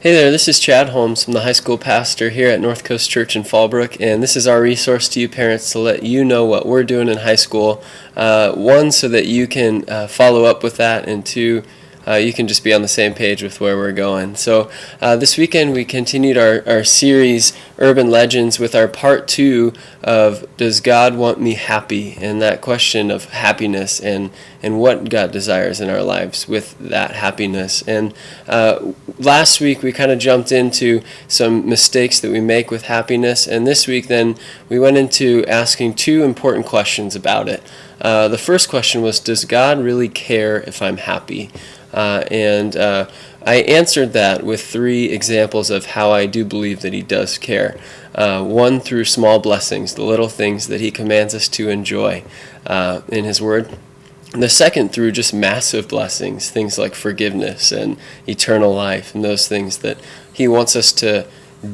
Hey there, this is Chad Holmes. I'm the high school pastor here at North Coast Church in Fallbrook, and this is our resource to you parents to let you know what we're doing in high school. One, so that you can follow up with that, and two, you can just be on the same page with where we're going. So this weekend we continued our series, Urban Legends, with our part 2 of Does God Want Me Happy? And that question of happiness and what God desires in our lives with that happiness. And last week we kind of jumped into some mistakes that we make with happiness, and this week then we went into asking 2 important questions about it. The first question was, does God really care if I'm happy? And I answered that with 3 examples of how I do believe that he does care. One, through small blessings, the little things that he commands us to enjoy in his word. And the second, through just massive blessings, things like forgiveness and eternal life, and those things that he wants us to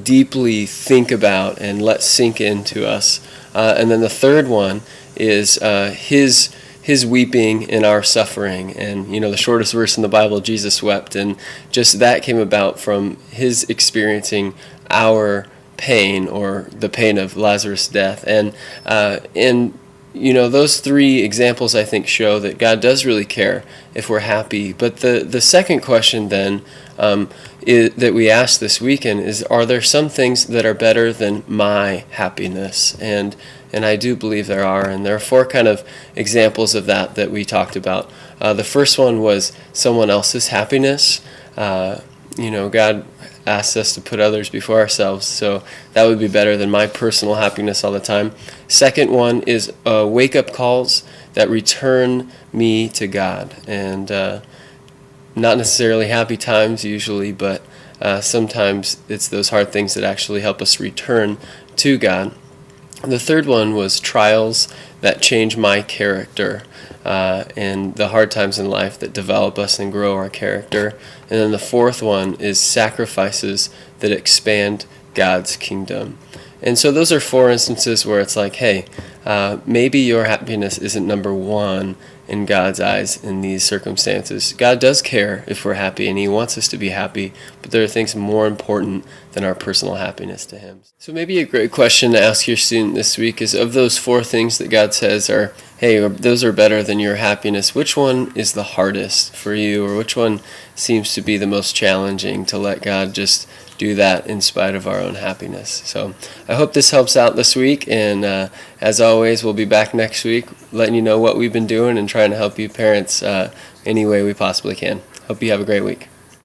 deeply think about and let sink into us. And then the third one is his weeping in our suffering. And, the shortest verse in the Bible, Jesus wept. And just that came about from his experiencing our pain, or the pain of Lazarus' death. And those 3 examples, I think, show that God does really care if we're happy. But the second question then that we asked this weekend is, are there some things that are better than my happiness? And I do believe there are, and there are 4 kind of examples of that we talked about. The first one was someone else's happiness. God asks us to put others before ourselves, so that would be better than my personal happiness all the time. Second one is wake-up calls that return me to God, and not necessarily happy times usually, but sometimes it's those hard things that actually help us return to God. The third one was trials that change my character, and the hard times in life that develop us and grow our character. And then the fourth one is sacrifices that expand God's kingdom. And so those are 4 instances where it's like, hey, maybe your happiness isn't number 1 in God's eyes in these circumstances. God does care if we're happy, and he wants us to be happy, but there are things more important than our personal happiness to him. So maybe a great question to ask your student this week is, of those 4 things that God says are, hey, those are better than your happiness, which one is the hardest for you, or which one seems to be the most challenging to let God just do that in spite of our own happiness? So I hope this helps out this week, and as always, we'll be back next week letting you know what we've been doing and trying to help you parents any way we possibly can. Hope you have a great week.